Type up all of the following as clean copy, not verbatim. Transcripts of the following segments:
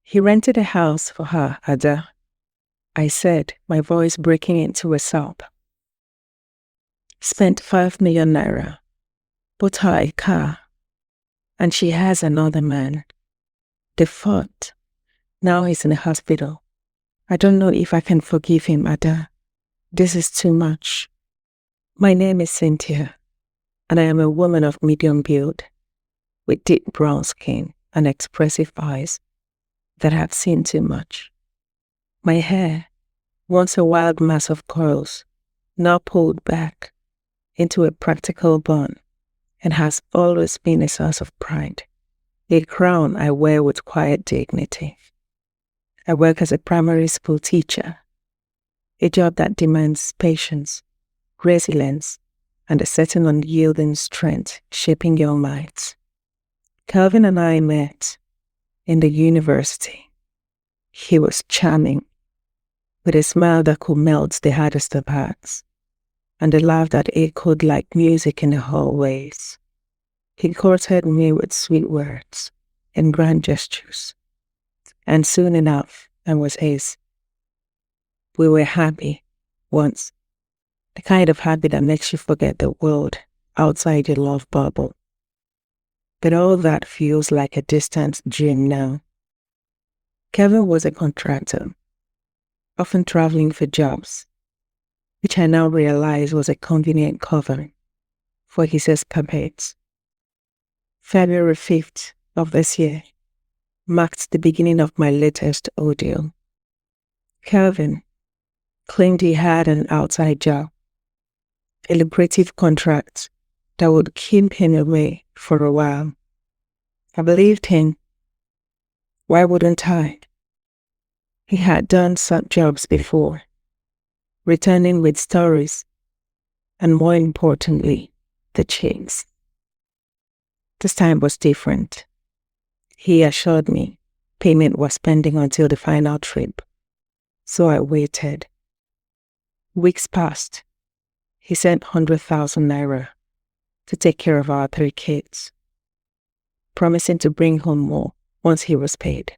He rented a house for her, Ada, I said, my voice breaking into a sob. Spent 5 million naira, bought her a car, and she has another man. The fourth. Now he's in the hospital. I don't know if I can forgive him, Ada. This is too much. My name is Cynthia, and I am a woman of medium build, with deep brown skin and expressive eyes that have seen too much. My hair, once a wild mass of curls, now pulled back into a practical bun, and has always been a source of pride, a crown I wear with quiet dignity. I work as a primary school teacher, a job that demands patience, resilience, and a certain unyielding strength shaping young minds. Kelvin and I met in the university. He was charming, with a smile that could melt the hardest of hearts, and a laugh that echoed like music in the hallways. He courted me with sweet words and grand gestures, and soon enough I was his. We were happy once, the kind of happy that makes you forget the world outside your love bubble. But all that feels like a distant dream now. Kelvin was a contractor, often traveling for jobs, which I now realize was a convenient cover for his escapades. February 5th of this year marked the beginning of my latest ordeal. Kelvin claimed he had an outside job, a lucrative contract that would keep him away for a while. I believed him. Why wouldn't I? He had done such jobs before, returning with stories, and more importantly, the cheques. This time was different. He assured me payment was pending until the final trip, so I waited. Weeks passed. He sent 100,000 naira to take care of our 3 kids, promising to bring home more once he was paid.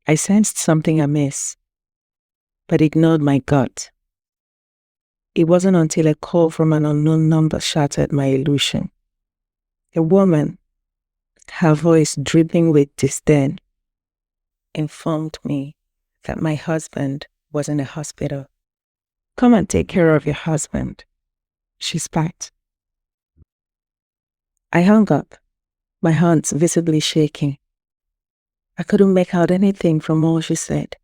I sensed something amiss, but ignored my gut. It wasn't until a call from an unknown number shattered my illusion. A woman, her voice dripping with disdain, informed me that my husband was in a hospital. "Come and take care of your husband," she spat. I hung up, my hands visibly shaking. I couldn't make out anything from all she said.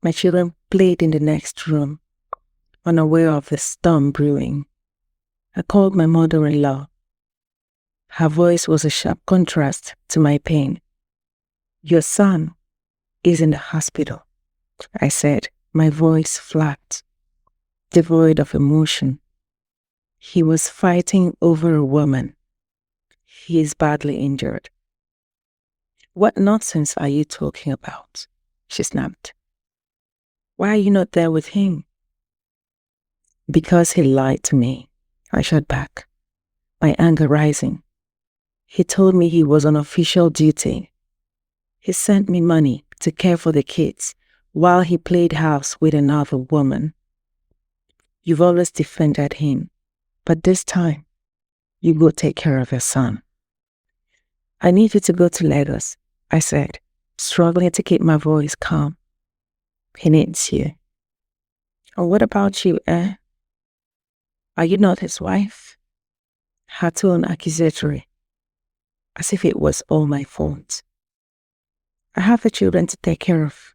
My children played in the next room, unaware of the storm brewing. I called my mother-in-law. Her voice was a sharp contrast to my pain. "Your son is in the hospital," I said, my voice flat, devoid of emotion. "He was fighting over a woman. He is badly injured." "What nonsense are you talking about?" she snapped. "Why are you not there with him?" "Because he lied to me," I shot back, my anger rising. "He told me he was on official duty. He sent me money to care for the kids while he played house with another woman. You've always defended him, but this time, you go take care of your son." "I need you to go to Lagos," I said, struggling to keep my voice calm. "He needs you." "And what about you, eh? Are you not his wife?" Her tone accusatory, as if it was all my fault. "I have the children to take care of.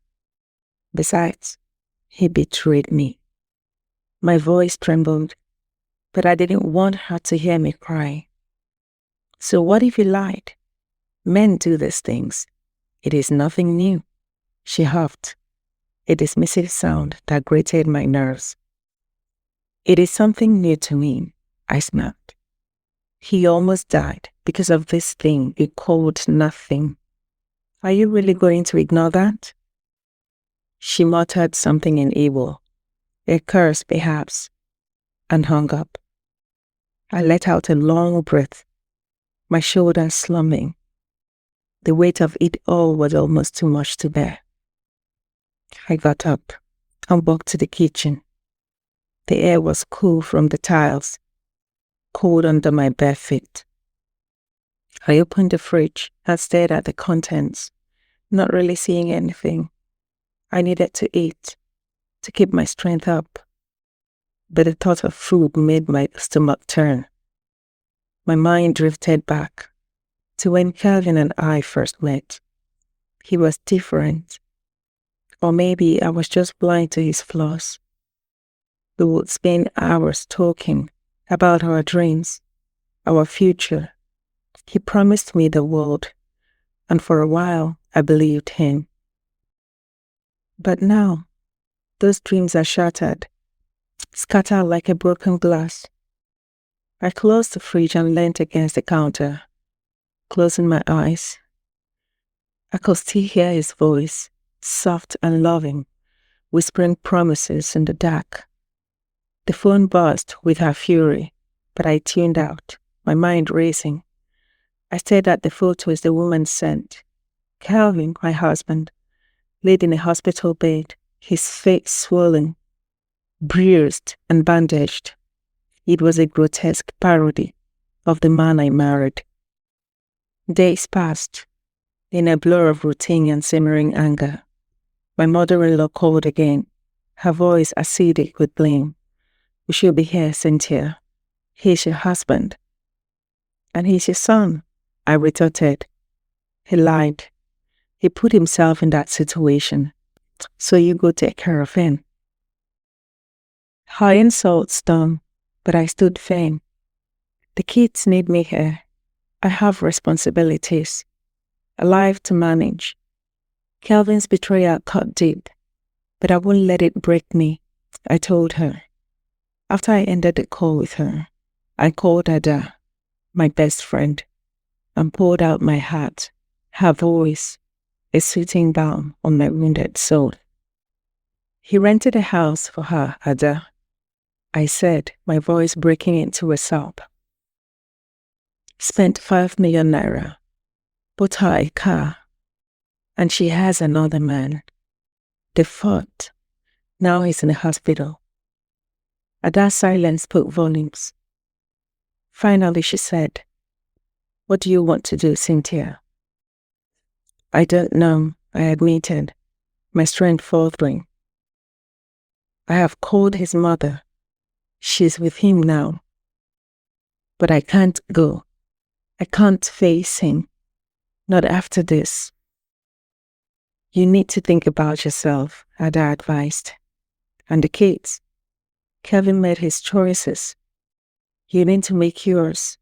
Besides, he betrayed me." My voice trembled, but I didn't want her to hear me cry. "So what if he lied? Men do these things. It is nothing new." She huffed, a dismissive sound that grated my nerves. "It is something new to me," I snapped. "He almost died because of this thing you called nothing. Are you really going to ignore that?" She muttered something in Igbo, a curse perhaps, and hung up. I let out a long breath, my shoulders slumping. The weight of it all was almost too much to bear. I got up and walked to the kitchen. The air was cool from the tiles, cold under my bare feet. I opened the fridge and stared at the contents, not really seeing anything. I needed to eat, to keep my strength up. But the thought of food made my stomach turn. My mind drifted back to when Kelvin and I first met. He was different. Or maybe I was just blind to his flaws. We would spend hours talking about our dreams, our future. He promised me the world, and for a while I believed him. But now, those dreams are shattered, scattered like a broken glass. I closed the fridge and leaned against the counter, closing my eyes. I could still hear his voice, soft and loving, whispering promises in the dark. The phone buzzed with her fury, but I tuned out, my mind racing. I stared at the photos the woman sent. Kelvin, my husband, laid in a hospital bed, his face swollen, bruised and bandaged. It was a grotesque parody of the man I married. Days passed, in a blur of routine and simmering anger. My mother-in-law called again, her voice acidic with blame. "We should be here, Cynthia. He's your husband." "And he's your son," I retorted. He lied. He put himself in that situation, so you go take care of him. Her insults stung, but I stood firm. The kids need me here. I have responsibilities, a life to manage. Kelvin's betrayal cut deep, but I won't let it break me, I told her. After I ended the call with her, I called Ada, my best friend, and poured out my heart, her voice, a soothing balm on my wounded soul. "He rented a house for her, Ada," I said, my voice breaking into a sob. "Spent 5 million naira, bought her a car, and she has another man. They fought. Now he's in the hospital." Ada's silence spoke volumes. Finally, she said, "What do you want to do, Cynthia?" "I don't know," I admitted, my strength faltering. "I have called his mother. She's with him now. But I can't go. I can't face him. Not after this." "You need to think about yourself," Ada advised. "And the kids. Kelvin made his choices. You need to make yours."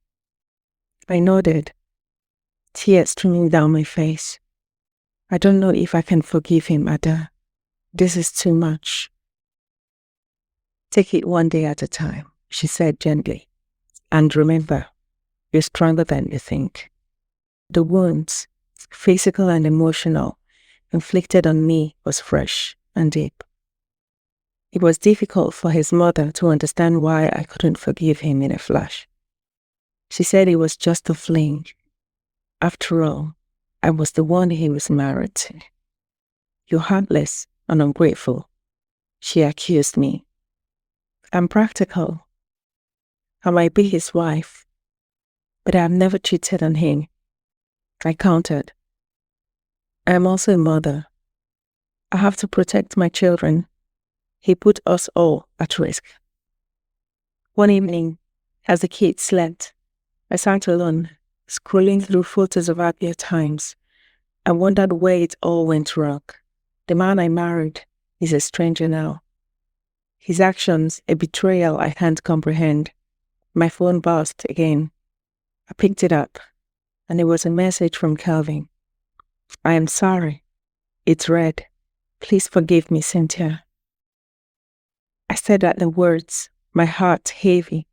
I nodded, tears streaming down my face. "I don't know if I can forgive him, Ada. This is too much." "Take it one day at a time," she said gently. "And remember, you're stronger than you think." The wounds, physical and emotional, inflicted on me was fresh and deep. It was difficult for his mother to understand why I couldn't forgive him in a flash. She said it was just a fling. After all, I was the one he was married to. "You're heartless and ungrateful," she accused me. "I'm practical. I might be his wife, but I've never cheated on him," I countered. "I'm also a mother. I have to protect my children. He put us all at risk." One evening, as the kids slept, I sat alone, scrolling through photos of happier times. I wondered where it all went wrong. The man I married is a stranger now. His actions, a betrayal I can't comprehend. My phone buzzed again. I picked it up, and it was a message from Kelvin. "I am sorry." It read, "Please forgive me, Cynthia." I stared at the words, my heart heavy.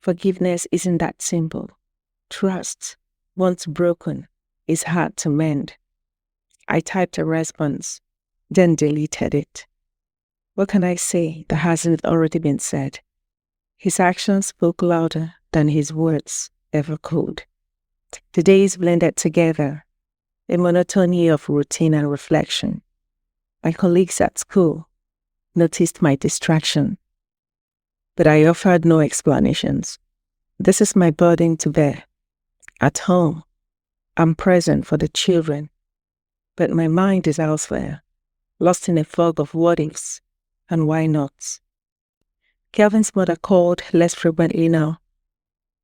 Forgiveness isn't that simple. Trust, once broken, is hard to mend. I typed a response, then deleted it. What can I say that hasn't already been said? His actions spoke louder than his words ever could. The days blended together, a monotony of routine and reflection. My colleagues at school noticed my distraction, but I offered no explanations. This is my burden to bear. At home, I'm present for the children, but my mind is elsewhere, lost in a fog of what ifs and why nots. Kelvin's mother called less frequently now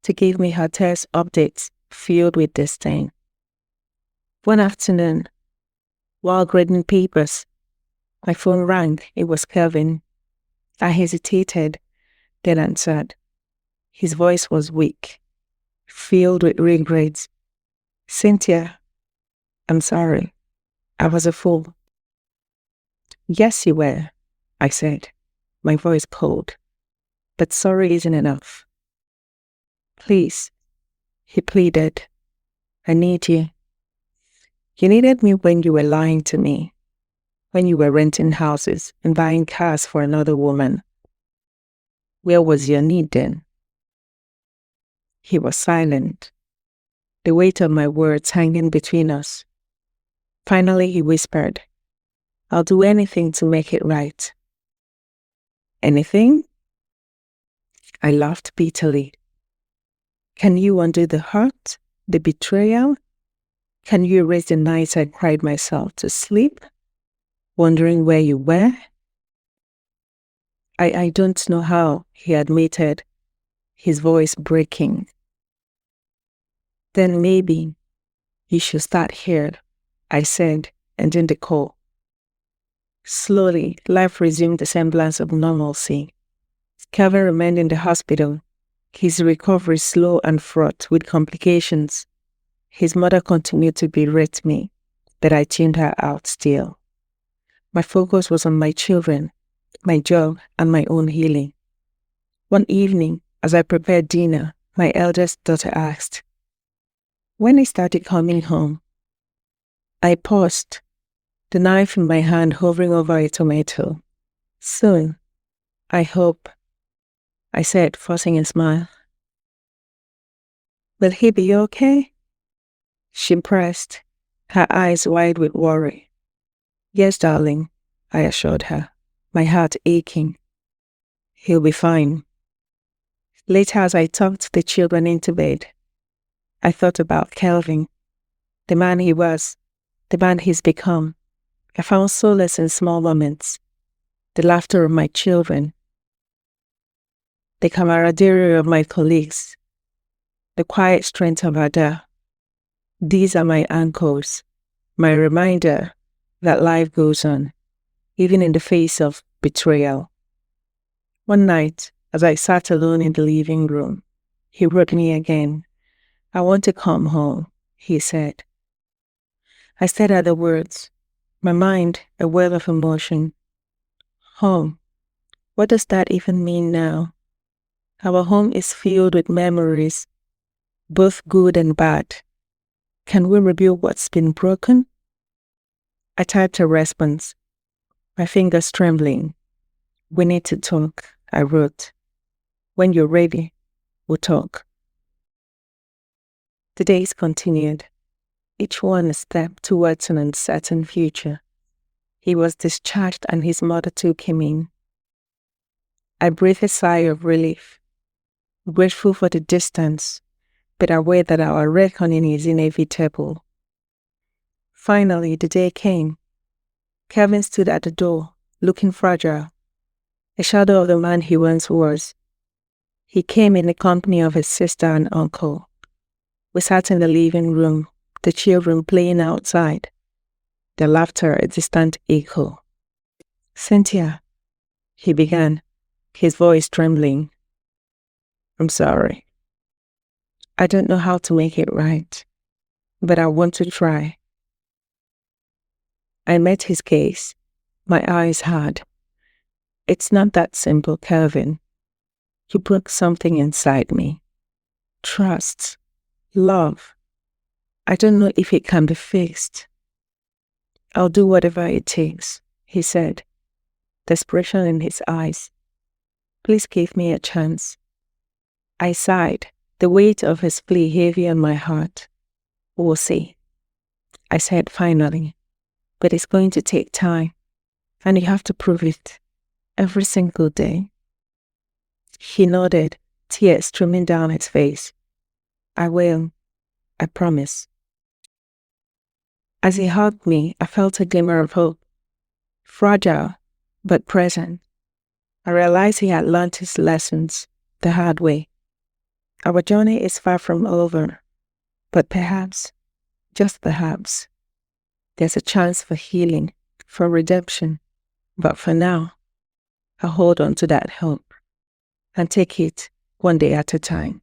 to give me her test updates filled with disdain. One afternoon, while grading papers, my phone rang. It was Kelvin. I hesitated, then answered. His voice was weak, filled with regrets. "Cynthia, I'm sorry. I was a fool." "Yes, you were," I said, my voice cold. "But sorry isn't enough." "Please," he pleaded. "I need you. You needed me when you were lying to me, when you were renting houses and buying cars for another woman. Where was your need then?" He was silent, the weight of my words hanging between us. Finally, he whispered, "I'll do anything to make it right." "Anything?" I laughed bitterly. "Can you undo the hurt, the betrayal? Can you erase the nights I cried myself to sleep, wondering where you were?" I don't know how," he admitted, his voice breaking. "Then maybe you should start here," I said, ending the call. Slowly, life resumed the semblance of normalcy. Kelvin remained in the hospital, his recovery slow and fraught with complications. His mother continued to berate me, but I tuned her out still. My focus was on my children, my job, and my own healing. One evening, as I prepared dinner, my eldest daughter asked, "When is Daddy coming home?" I paused, the knife in my hand hovering over a tomato. "Soon, I hope," I said, forcing a smile. "Will he be okay?" She pressed, her eyes wide with worry. "Yes, darling," I assured her, my heart aching. "He'll be fine." Later, as I tucked the children into bed, I thought about Kelvin, the man he was, the man he's become. I found solace in small moments, the laughter of my children, the camaraderie of my colleagues, the quiet strength of Ada. These are my anchors, my reminder that life goes on, even in the face of betrayal. One night, as I sat alone in the living room, he wrote me again. "I want to come home," he said. I stared at the words, my mind a well of emotion. Home. What does that even mean now? Our home is filled with memories, both good and bad. Can we rebuild what's been broken? I typed a response, my fingers trembling. "We need to talk," I wrote. "When you're ready, we'll talk." The days continued, each one a step towards an uncertain future. He was discharged and his mother took him in. I breathed a sigh of relief, grateful for the distance, but aware that our reckoning is inevitable. Finally, the day came. Kelvin stood at the door, looking fragile, a shadow of the man he once was. He came in the company of his sister and uncle. We sat in the living room, the children playing outside, their laughter a distant echo. "Cynthia," he began, his voice trembling. "I'm sorry. I don't know how to make it right, but I want to try." I met his gaze, my eyes hard. "It's not that simple, Kelvin. You broke something inside me. Trust, love. I don't know if it can be fixed." "I'll do whatever it takes," he said, desperation in his eyes. "Please give me a chance." I sighed, the weight of his plea heavy on my heart. "We'll see." I said finally, but it's going to take time, and you have to prove it every single day. He nodded, tears streaming down his face. I will, I promise. As he hugged me, I felt a glimmer of hope. Fragile, but present. I realized he had learned his lessons the hard way. Our journey is far from over, but perhaps, just perhaps, there's a chance for healing, for redemption. But for now, I hold on to that hope and take it one day at a time.